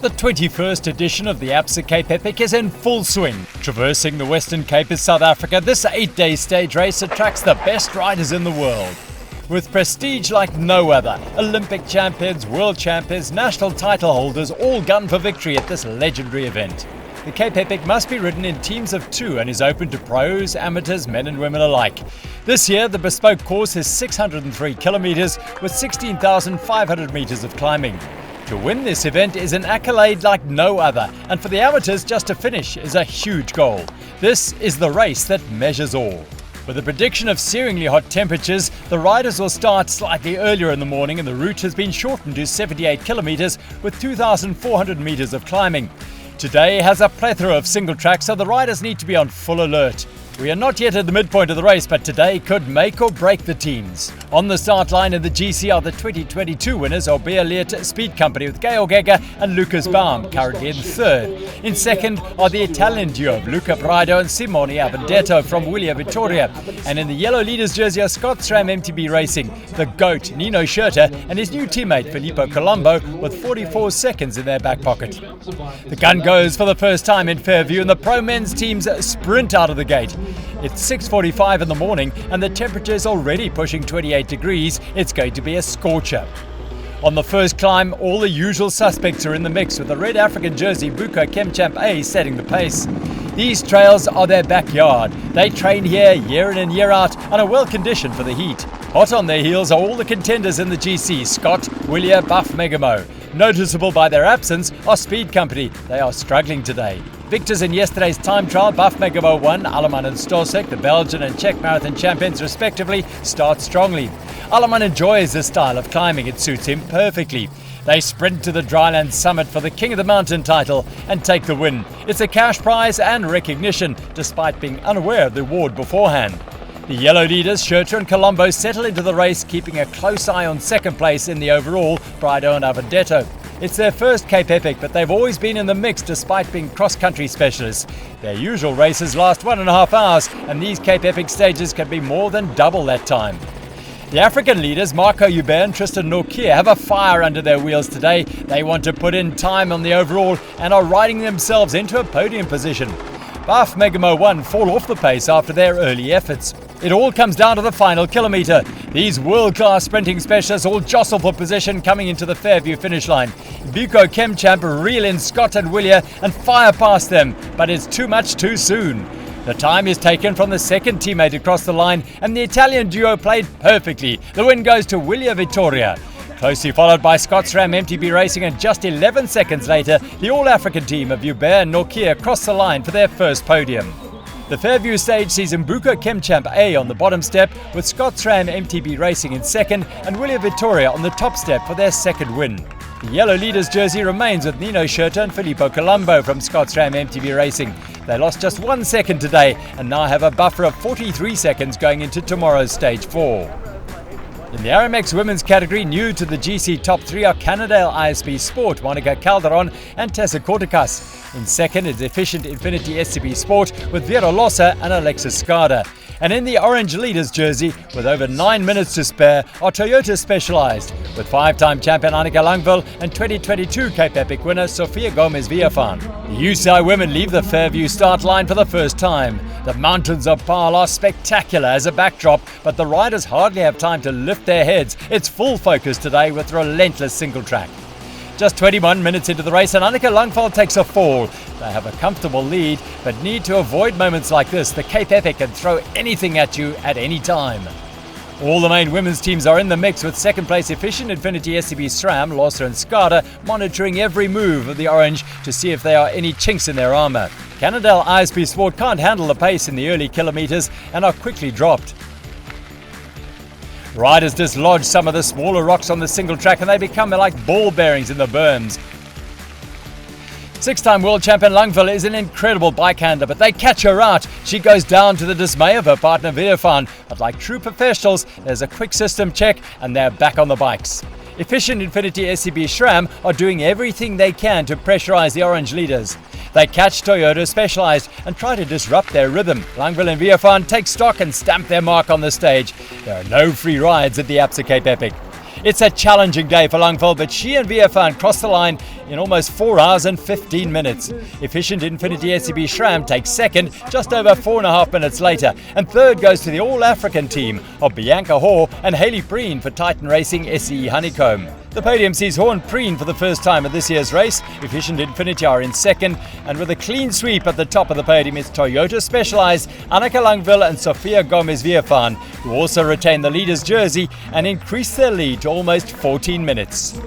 The 21st edition of the Absa Cape Epic is in full swing. Traversing the Western Cape of South Africa, this 8-day stage race attracts the best riders in the world. With prestige like no other, Olympic champions, world champions, national title holders all gun for victory at this legendary event. The Cape Epic must be ridden in teams of 2 and is open to pros, amateurs, men and women alike. This year, the bespoke course is 603 kilometres with 16,500 metres of climbing. To win this event is an accolade like no other, and for the amateurs just to finish is a huge goal. This is the race that measures all. With a prediction of searingly hot temperatures, the riders will start slightly earlier in the morning and the route has been shortened to 78 kilometres with 2,400 metres of climbing. Today has a plethora of single tracks, so the riders need to be on full alert. We are not yet at the midpoint of the race, but today could make or break the teams. On the start line in the GC are the 2022 winners of Wilier-Vittoria Speed Company with Georg and Luca's Baum, currently in third. In second are the Italian duo of Luca, Braidot and Simone Avondetto from Wilier-Vittoria. And in the yellow leaders jersey are Scott-SRAM MTB Racing, the GOAT Nino Schurter and his new teammate Filippo Colombo with 44 seconds in their back pocket. The gun goes for the first time in Fairview and the pro men's teams sprint out of the gate. It's 6:45 in the morning and the temperature is already pushing 28 degrees. It's going to be a scorcher. On the first climb, all the usual suspects are in the mix with the red African jersey Buco Chemchamp A setting the pace. These trails are their backyard. They train here year in and year out and are well conditioned for the heat. Hot on their heels are all the contenders in the GC, Scott, Wilier, Buff, Megamo. Noticeable by their absence are Speed Company. They are struggling today. Victors in yesterday's time trial, Buff Megamo won, Alleman and Stosek, the Belgian and Czech marathon champions respectively, start strongly. Alleman enjoys this style of climbing, it suits him perfectly. They sprint to the dryland summit for the King of the Mountain title and take the win. It's a cash prize and recognition, despite being unaware of the award beforehand. The yellow leaders, Schurter and Colombo, settle into the race, keeping a close eye on second place in the overall, Braidot and Avondetto. It's their first Cape Epic, but they've always been in the mix despite being cross-country specialists. Their usual races last 1.5 hours, and these Cape Epic stages can be more than double that time. The African leaders, Marco Hubert and Tristan Norkier, have a fire under their wheels today. They want to put in time on the overall and are riding themselves into a podium position. Buff Megamo 1 fall off the pace after their early efforts. It all comes down to the final kilometre. These world-class sprinting specialists all jostle for position coming into the Fairview finish line. Buco Chemchamp reel in Scott and Wilier and fire past them, but it's too much too soon. The time is taken from the second teammate across the line and the Italian duo played perfectly. The win goes to Wilier-Vittoria. Closely followed by Scott-SRAM MTB Racing, and just 11 seconds later, the All-African team of Hubert and Norkier cross the line for their first podium. The Fairview stage sees Buco Chemchamp A on the bottom step, with Scott-SRAM MTB Racing in second and Wilier-Vittoria on the top step for their second win. The yellow leaders jersey remains with Nino Schurter and Filippo Colombo from Scott-SRAM MTB Racing. They lost just 1 second today and now have a buffer of 43 seconds going into tomorrow's stage 4. In the Aramex women's category, new to the GC top 3 are Cannondale ISB Sport, Monica Calderon and Tessa Corticas. In second is Efficient Infinity SCB Sport with Vera Lossa and Alexis Skada. And in the orange leaders jersey, with over 9 minutes to spare, are Toyota Specialized, with 5-time champion Annika Langvad and 2022 Cape Epic winner Sofia Villafane. The UCI women leave the Fairview start line for the first time. The mountains of Paarl are spectacular as a backdrop, but the riders hardly have time to lift their heads. It's full focus today with relentless single track. Just 21 minutes into the race and Annika Langvad takes a fall. They have a comfortable lead, but need to avoid moments like this. The Cape Epic can throw anything at you at any time. All the main women's teams are in the mix, with second place Efficient Infinity SCB SRAM, Lossa and Skada monitoring every move of the orange to see if there are any chinks in their armour. Cannondale ISB Sport can't handle the pace in the early kilometres and are quickly dropped. Riders dislodge some of the smaller rocks on the single track and they become like ball bearings in the berms. 6-time world champion Langvad is an incredible bike handler, but they catch her out. She goes down to the dismay of her partner Villafane, but like true professionals, there's a quick system check and they're back on the bikes. Efficient Infinity SCB SRAM are doing everything they can to pressurize the orange leaders. They catch Toyota Specialized and try to disrupt their rhythm. Langvad and Villafane take stock and stamp their mark on the stage. There are no free rides at the Absa Cape Epic. It's a challenging day for Langvad, but she and Villafane cross the line in almost 4 hours and 15 minutes. Efficient Infinity SCB-SRAM takes second just over 4.5 minutes later, and third goes to the All-African team of Bianca Hoare and Hayley Preen for Titan Racing SE Honeycomb. The podium sees Hoare and Preen for the first time at this year's race. Efficient Infinity are in second, and with a clean sweep at the top of the podium is Toyota Specialized, Annika Langvad and Sofia Villafane, who also retain the leader's jersey and increase their lead to almost 14 minutes.